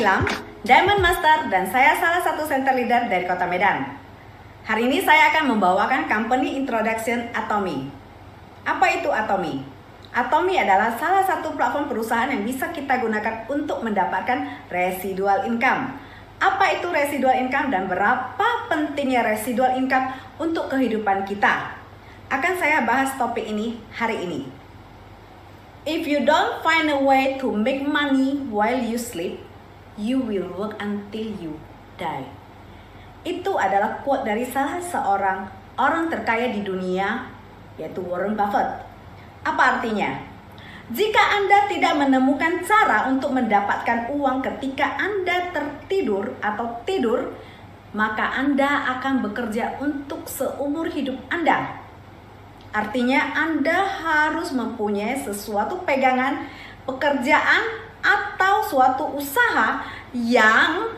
Ilham, Diamond Master, dan saya salah satu center leader dari Kota Medan. Hari ini saya akan membawakan company introduction Atomy. Apa itu Atomy? Atomy adalah salah satu platform perusahaan yang bisa kita gunakan untuk mendapatkan residual income. Apa itu residual income dan berapa pentingnya residual income untuk kehidupan kita? Akan saya bahas topik ini hari ini. If you don't find a way to make money while you sleep, you will work until you die. Itu adalah quote dari salah seorang orang terkaya di dunia, yaitu Warren Buffett. Apa artinya? Jika Anda tidak menemukan cara untuk mendapatkan uang ketika Anda tertidur atau tidur, maka Anda akan bekerja untuk seumur hidup Anda. Artinya Anda harus mempunyai sesuatu pegangan, pekerjaan, atau suatu usaha yang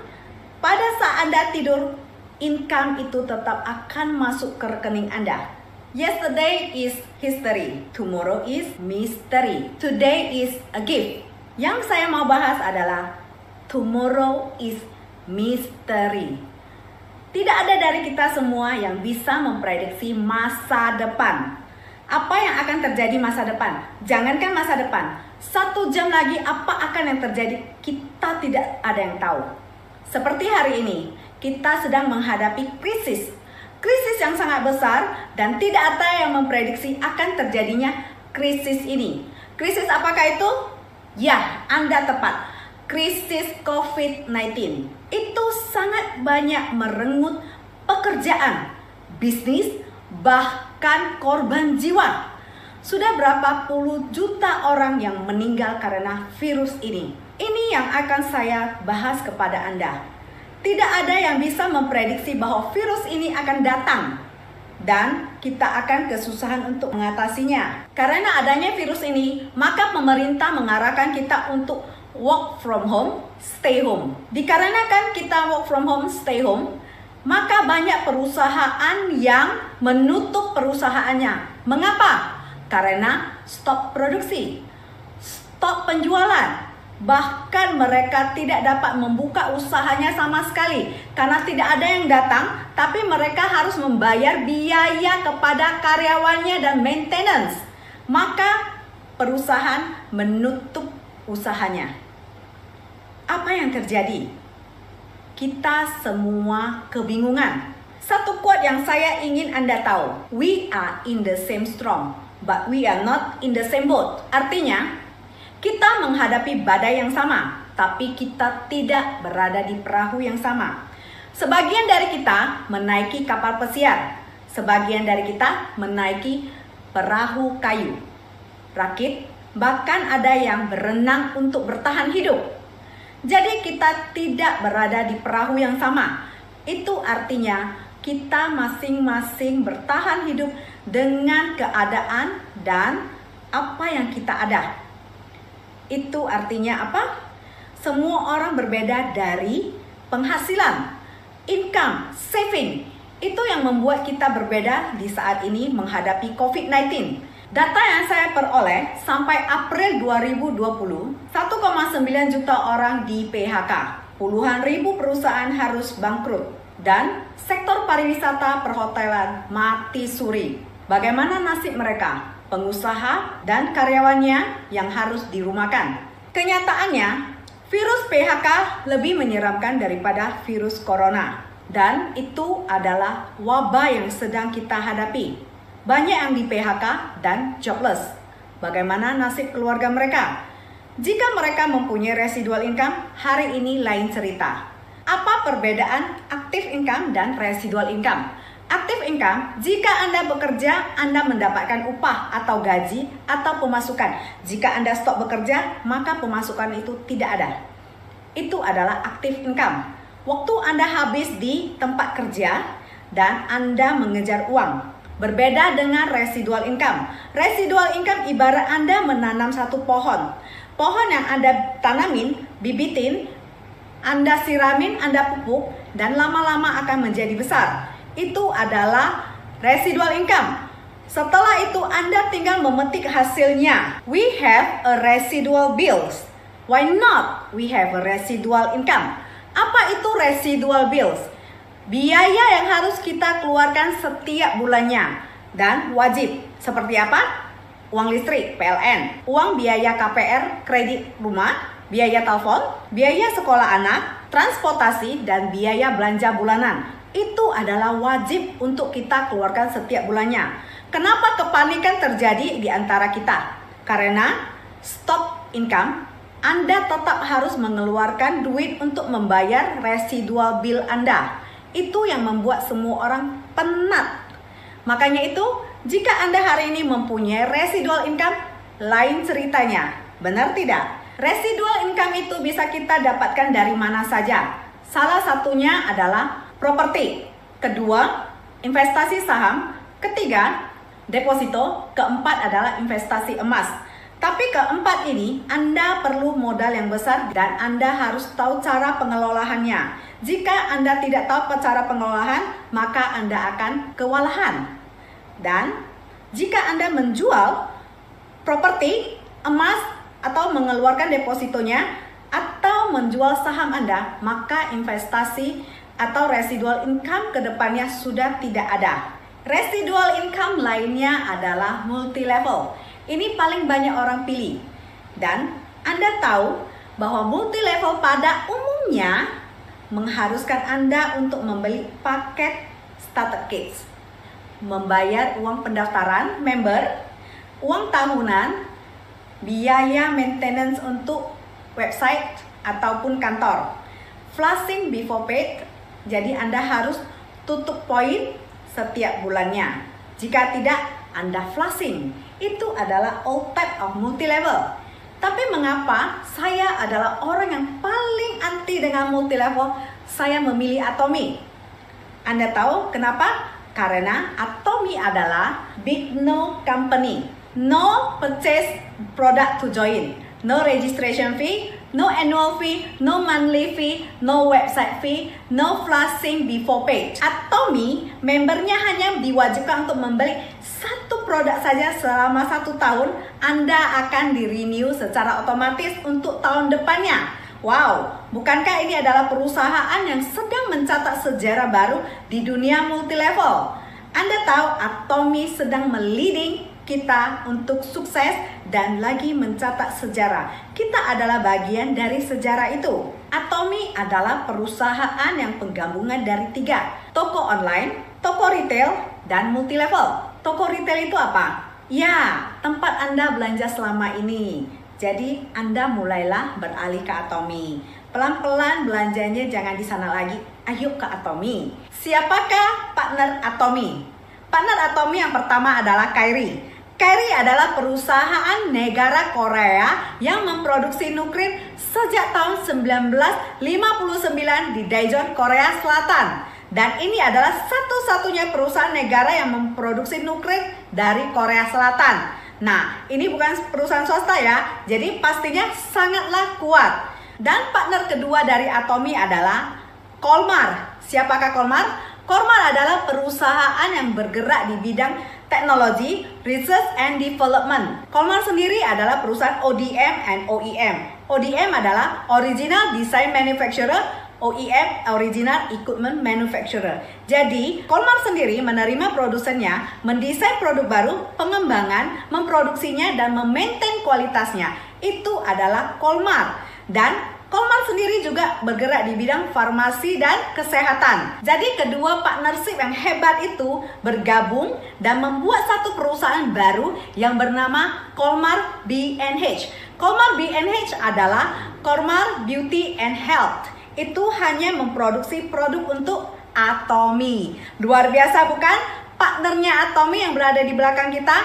pada saat Anda tidur, income itu tetap akan masuk ke rekening Anda. Yesterday is history, tomorrow is mystery, today is a gift. Yang saya mau bahas adalah tomorrow is mystery. Tidak ada dari kita semua yang bisa memprediksi masa depan. Apa yang akan terjadi masa depan? Jangankan masa depan, 1 jam lagi apa akan yang terjadi? Kita tidak ada yang tahu. Seperti hari ini, kita sedang menghadapi krisis. Krisis yang sangat besar dan tidak ada yang memprediksi akan terjadinya krisis ini. Krisis apakah itu? Ya, Anda tepat. Krisis COVID-19. Itu sangat banyak merenggut pekerjaan, bisnis, bahkan korban jiwa. Sudah berapa puluh juta orang yang meninggal karena virus ini. Ini yang akan saya bahas kepada Anda. Tidak ada yang bisa memprediksi bahwa virus ini akan datang dan kita akan kesusahan untuk mengatasinya. Karena adanya virus ini, maka pemerintah mengarahkan kita untuk work from home, stay home. Dikarenakan kita work from home, stay home, maka banyak perusahaan yang menutup perusahaannya. Mengapa? Karena stop produksi, stop penjualan. Bahkan mereka tidak dapat membuka usahanya sama sekali karena tidak ada yang datang, tapi mereka harus membayar biaya kepada karyawannya dan maintenance. Maka perusahaan menutup usahanya. Apa yang terjadi? Kita semua kebingungan. Satu quote yang saya ingin Anda tahu. We are in the same storm, but we are not in the same boat. Artinya, kita menghadapi badai yang sama, tapi kita tidak berada di perahu yang sama. Sebagian dari kita menaiki kapal pesiar, sebagian dari kita menaiki perahu kayu, rakit, bahkan ada yang berenang untuk bertahan hidup. Jadi kita tidak berada di perahu yang sama. Itu artinya kita masing-masing bertahan hidup dengan keadaan dan apa yang kita ada. Itu artinya apa? Semua orang berbeda dari penghasilan, income, saving. Itu yang membuat kita berbeda di saat ini menghadapi COVID-19. Data yang saya peroleh sampai April 2020, 1,9 juta orang di PHK. Puluhan ribu perusahaan harus bangkrut. Dan sektor pariwisata perhotelan mati suri. Bagaimana nasib mereka? Pengusaha dan karyawannya yang harus dirumahkan. Kenyataannya, virus PHK lebih menyeramkan daripada virus corona. Dan itu adalah wabah yang sedang kita hadapi. Banyak yang di PHK dan jobless. Bagaimana nasib keluarga mereka? Jika mereka mempunyai residual income, hari ini lain cerita. Apa perbedaan active income dan residual income? Active income, jika Anda bekerja, Anda mendapatkan upah atau gaji atau pemasukan. Jika Anda stop bekerja, maka pemasukan itu tidak ada. Itu adalah active income. Waktu Anda habis di tempat kerja dan Anda mengejar uang. Berbeda dengan residual income. Residual income ibarat Anda menanam satu pohon. Pohon yang Anda tanamin, bibitin, Anda siramin, Anda pupuk, dan lama-lama akan menjadi besar. Itu adalah residual income. Setelah itu Anda tinggal memetik hasilnya. We have a residual bills. Why not we have a residual income? Apa itu residual bills? Biaya yang harus kita keluarkan setiap bulannya dan wajib. Seperti apa? Uang listrik, PLN, uang biaya KPR, kredit rumah, biaya telepon, biaya sekolah anak, transportasi, dan biaya belanja bulanan. Itu adalah wajib untuk kita keluarkan setiap bulannya. Kenapa kepanikan terjadi di antara kita? Karena stop income, Anda tetap harus mengeluarkan duit untuk membayar residual bill Anda. Itu yang membuat semua orang penat. Makanya itu, jika Anda hari ini mempunyai residual income, lain ceritanya. Benar tidak? Residual income itu bisa kita dapatkan dari mana saja. Salah satunya adalah properti. Kedua, investasi saham. Ketiga, deposito. Keempat adalah investasi emas. Tapi keempat ini, Anda perlu modal yang besar dan Anda harus tahu cara pengelolaannya. Jika Anda tidak tahu cara pengelolaan, maka Anda akan kewalahan. Dan jika Anda menjual properti, emas, atau mengeluarkan depositonya, atau menjual saham Anda, maka investasi atau residual income ke depannya sudah tidak ada. Residual income lainnya adalah multi level. Ini paling banyak orang pilih. Dan Anda tahu bahwa multi level pada umumnya mengharuskan Anda untuk membeli paket starter kits, membayar uang pendaftaran member, uang tahunan, biaya maintenance untuk website ataupun kantor, flashing before paid. Jadi Anda harus tutup poin setiap bulannya. Jika tidak, Anda flashing. Itu adalah all type of multi level. Tapi mengapa saya adalah orang yang paling anti dengan multi level? Saya memilih Atomy. Anda tahu kenapa? Karena Atomy adalah big no company. No purchase product to join. No registration fee, no annual fee, no monthly fee, no website fee, no flashing before page. Atomy, membernya hanya diwajibkan untuk membeli satu produk saja selama 1 tahun. Anda akan di-renew secara otomatis untuk tahun depannya. Wow, bukankah ini adalah perusahaan yang sedang mencatat sejarah baru di dunia multilevel? Anda tahu Atomy sedang meliding kita untuk sukses dan lagi mencatat sejarah. Kita adalah bagian dari sejarah itu. Atomy adalah perusahaan yang penggabungan dari 3, toko online, toko retail, dan multilevel. Toko retail itu apa? Ya, tempat Anda belanja selama ini. Jadi Anda mulailah beralih ke Atomy. Pelan-pelan belanjanya jangan di sana lagi. Ayo ke Atomy. Siapakah partner Atomy? Partner Atomy yang pertama adalah Kairi. Kairi adalah perusahaan negara Korea yang memproduksi nuklir sejak tahun 1959 di Daejeon, Korea Selatan. Dan ini adalah satu-satunya perusahaan negara yang memproduksi nuklir dari Korea Selatan. Nah, ini bukan perusahaan swasta ya, jadi pastinya sangatlah kuat. Dan partner kedua dari Atomy adalah Kolmar. Siapakah Kolmar? Kolmar adalah perusahaan yang bergerak di bidang teknologi, research and development. Kolmar sendiri adalah perusahaan ODM and OEM. ODM adalah Original Design Manufacturer, OEM Original Equipment Manufacturer. Jadi, Kolmar sendiri menerima produsennya, mendesain produk baru, pengembangan, memproduksinya, dan memaintain kualitasnya. Itu adalah Kolmar. Dan Kolmar sendiri juga bergerak di bidang farmasi dan kesehatan. Jadi kedua partnership yang hebat itu bergabung dan membuat satu perusahaan baru yang bernama Kolmar B&H. Kolmar B&H adalah Kolmar Beauty and Health. Itu hanya memproduksi produk untuk Atomy. Luar biasa bukan? Partnernya Atomy yang berada di belakang kita.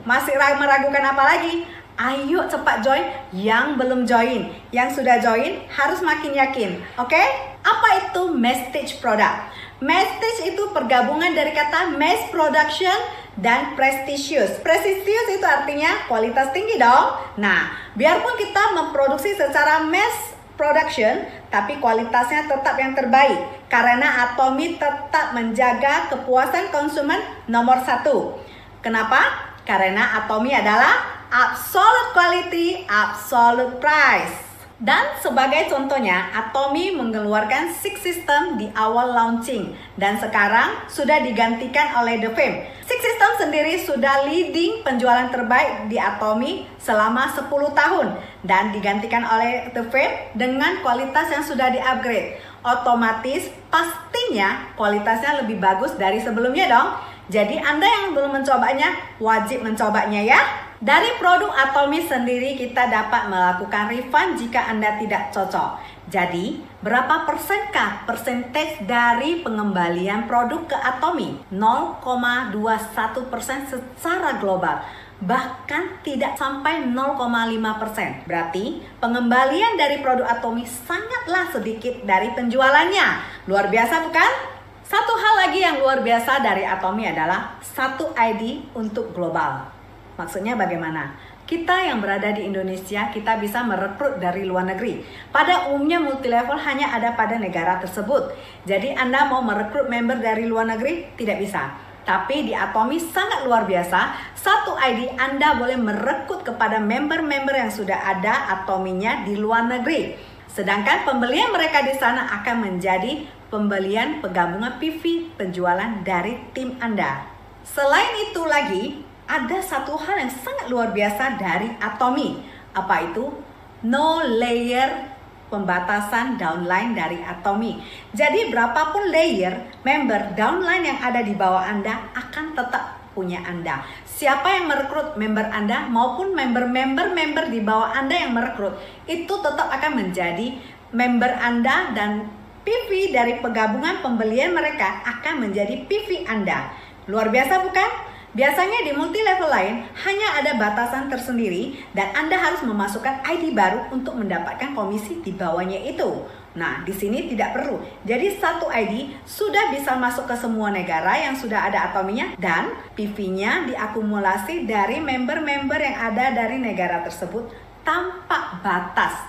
Masih meragukan apa lagi? Ayo cepat join yang belum join. Yang sudah join harus makin yakin. Oke? Apa itu masstige product? Masstige itu pergabungan dari kata mass production dan prestigious. Prestigious itu artinya kualitas tinggi dong. Nah, biarpun kita memproduksi secara mass production, tapi kualitasnya tetap yang terbaik. Karena Atomy tetap menjaga kepuasan konsumen nomor 1. Kenapa? Karena Atomy adalah absolute quality, absolute price. Dan sebagai contohnya, Atomy mengeluarkan Six System di awal launching dan sekarang sudah digantikan oleh The Fame. Six System sendiri sudah leading penjualan terbaik di Atomy selama 10 tahun dan digantikan oleh The Fame dengan kualitas yang sudah di-upgrade. Otomatis pastinya kualitasnya lebih bagus dari sebelumnya dong. Jadi Anda yang belum mencobanya wajib mencobanya ya. Dari produk Atomy sendiri kita dapat melakukan refund jika Anda tidak cocok. Jadi, berapa persenkah persentase dari pengembalian produk ke Atomy? 0,21% secara global. Bahkan tidak sampai 0,5%. Berarti pengembalian dari produk Atomy sangatlah sedikit dari penjualannya. Luar biasa bukan? Satu hal lagi yang luar biasa dari Atomy adalah satu ID untuk global. Maksudnya bagaimana? Kita yang berada di Indonesia, kita bisa merekrut dari luar negeri. Pada umumnya multilevel hanya ada pada negara tersebut. Jadi Anda mau merekrut member dari luar negeri, tidak bisa. Tapi di Atomy sangat luar biasa. Satu ID Anda boleh merekrut kepada member-member yang sudah ada Atomy-nya di luar negeri. Sedangkan pembelian mereka di sana akan menjadi pembelian penggabungan PV penjualan dari tim Anda. Selain itu lagi, ada satu hal yang sangat luar biasa dari Atomy. Apa itu? No layer pembatasan downline dari Atomy. Jadi berapapun layer member downline yang ada di bawah Anda akan tetap punya Anda. Siapa yang merekrut member Anda maupun member di bawah Anda yang merekrut, itu tetap akan menjadi member Anda dan PV dari penggabungan pembelian mereka akan menjadi PV Anda. Luar biasa bukan? Biasanya di multi level lain hanya ada batasan tersendiri dan Anda harus memasukkan ID baru untuk mendapatkan komisi di bawahnya itu. Nah, di sini tidak perlu. Jadi satu ID sudah bisa masuk ke semua negara yang sudah ada Atomy-nya dan PV-nya diakumulasi dari member-member yang ada dari negara tersebut tanpa batas.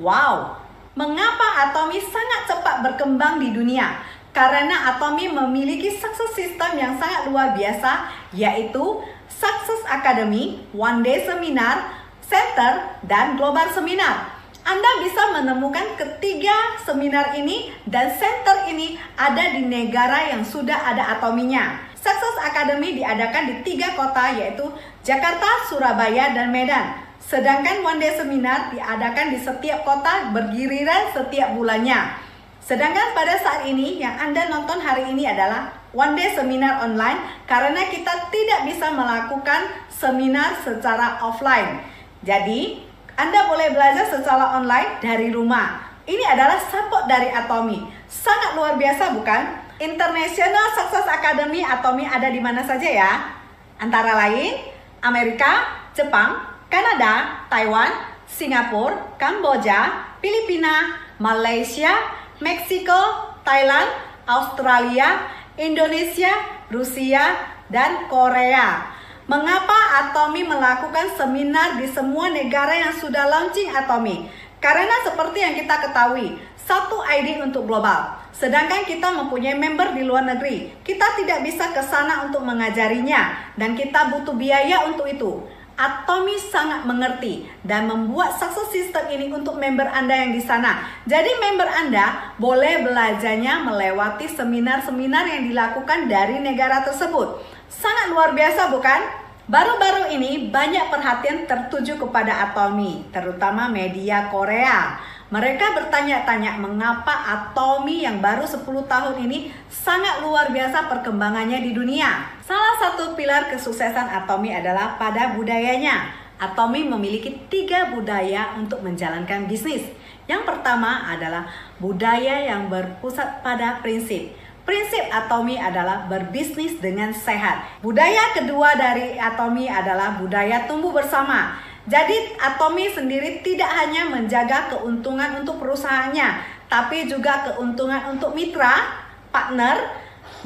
Wow, mengapa Atomy sangat cepat berkembang di dunia? Karena Atomy memiliki success system yang sangat luar biasa, yaitu Success Academy, One Day Seminar, Center, dan Global Seminar. Anda bisa menemukan ketiga seminar ini dan center ini ada di negara yang sudah ada Atomy-nya. Success Academy diadakan di 3 kota, yaitu Jakarta, Surabaya, dan Medan. Sedangkan One Day Seminar diadakan di setiap kota bergiliran setiap bulannya. Sedangkan pada saat ini yang Anda nonton hari ini adalah One Day Seminar online karena kita tidak bisa melakukan seminar secara offline. Jadi, Anda boleh belajar secara online dari rumah. Ini adalah support dari Atomy. Sangat luar biasa bukan? International Success Academy Atomy ada di mana saja ya? Antara lain Amerika, Jepang, Kanada, Taiwan, Singapura, Kamboja, Filipina, Malaysia, Meksiko, Thailand, Australia, Indonesia, Rusia, dan Korea. Mengapa Atomy melakukan seminar di semua negara yang sudah launching Atomy? Karena seperti yang kita ketahui, satu ID untuk global. Sedangkan kita mempunyai member di luar negeri. Kita tidak bisa ke sana untuk mengajarinya dan kita butuh biaya untuk itu. Atomy sangat mengerti dan membuat success system ini untuk member Anda yang di sana. Jadi member Anda boleh belajarnya melewati seminar-seminar yang dilakukan dari negara tersebut. Sangat luar biasa bukan? Baru-baru ini banyak perhatian tertuju kepada Atomy, terutama media Korea. Mereka bertanya-tanya mengapa Atomy yang baru 10 tahun ini sangat luar biasa perkembangannya di dunia. Salah satu pilar kesuksesan Atomy adalah pada budayanya. Atomy memiliki 3 budaya untuk menjalankan bisnis. Yang pertama adalah budaya yang berpusat pada prinsip. Prinsip Atomy adalah berbisnis dengan sehat. Budaya kedua dari Atomy adalah budaya tumbuh bersama. Jadi Atomy sendiri tidak hanya menjaga keuntungan untuk perusahaannya, tapi juga keuntungan untuk mitra, partner,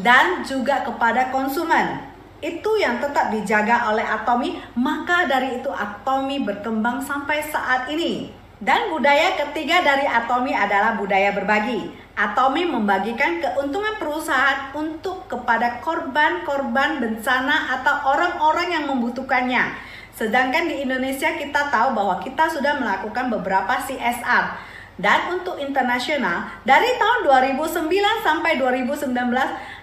dan juga kepada konsumen. Itu yang tetap dijaga oleh Atomy, maka dari itu Atomy berkembang sampai saat ini. Dan budaya ketiga dari Atomy adalah budaya berbagi. Atomy membagikan keuntungan perusahaan untuk kepada korban-korban bencana atau orang-orang yang membutuhkannya. Sedangkan di Indonesia kita tahu bahwa kita sudah melakukan beberapa CSR. Dan untuk internasional, dari tahun 2009 sampai 2019,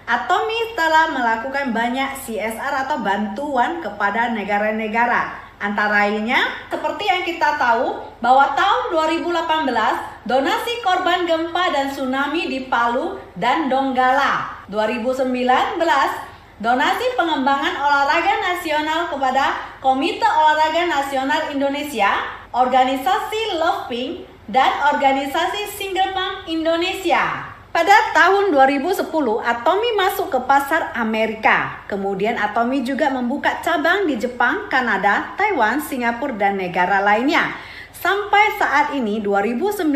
Atomy telah melakukan banyak CSR atau bantuan kepada negara-negara. Antara lainnya, seperti yang kita tahu bahwa tahun 2018, donasi korban gempa dan tsunami di Palu dan Donggala. 2019, donasi pengembangan olahraga nasional kepada Komite Olahraga Nasional Indonesia, organisasi Love Pink, dan organisasi Single Pump Indonesia. Pada tahun 2010, Atomy masuk ke pasar Amerika. Kemudian Atomy juga membuka cabang di Jepang, Kanada, Taiwan, Singapura, dan negara lainnya. Sampai saat ini 2019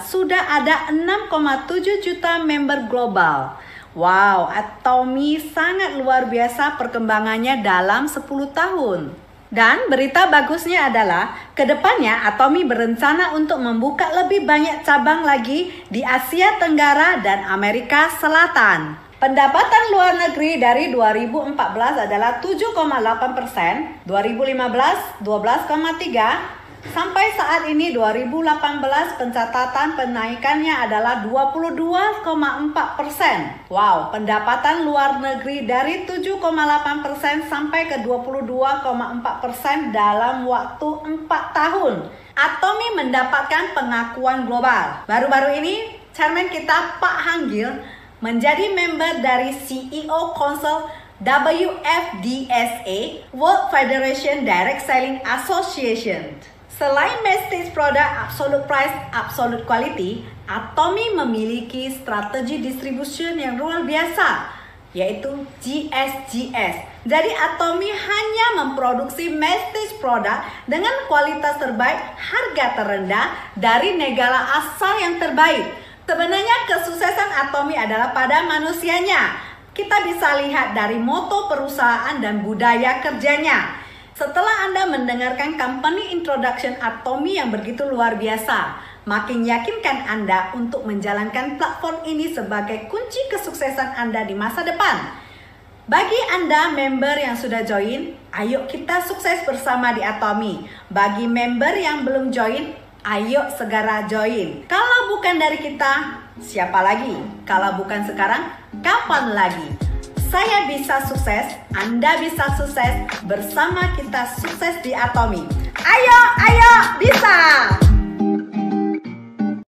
sudah ada 6,7 juta member global. Wow, Atomy sangat luar biasa perkembangannya dalam 10 tahun. Dan berita bagusnya adalah kedepannya Atomy berencana untuk membuka lebih banyak cabang lagi di Asia Tenggara dan Amerika Selatan. Pendapatan luar negeri dari 2014 adalah 7,8%, 2015 12,3%, sampai saat ini 2018 pencatatan penaikannya adalah 22,4%. Wow, pendapatan luar negeri dari 7,8% sampai ke 22,4% dalam waktu 4 tahun. Atomy mendapatkan pengakuan global. Baru-baru ini, chairman kita Pak Hanggil menjadi member dari CEO Council WFDSA, World Federation Direct Selling Association. Selain Prestige Product Absolute Price, Absolute Quality, Atomy memiliki strategi distribution yang luar biasa, yaitu GSGS. Jadi Atomy hanya memproduksi Prestige Product dengan kualitas terbaik, harga terendah dari negara asal yang terbaik. Sebenarnya kesuksesan Atomy adalah pada manusianya. Kita bisa lihat dari moto perusahaan dan budaya kerjanya. Setelah Anda mendengarkan company introduction Atomy yang begitu luar biasa, makin yakinkan Anda untuk menjalankan platform ini sebagai kunci kesuksesan Anda di masa depan. Bagi Anda member yang sudah join, ayo kita sukses bersama di Atomy. Bagi member yang belum join, ayo segera join. Kalau bukan dari kita, siapa lagi? Kalau bukan sekarang, kapan lagi? Saya bisa sukses, Anda bisa sukses, bersama kita sukses di Atomy. Ayo, bisa!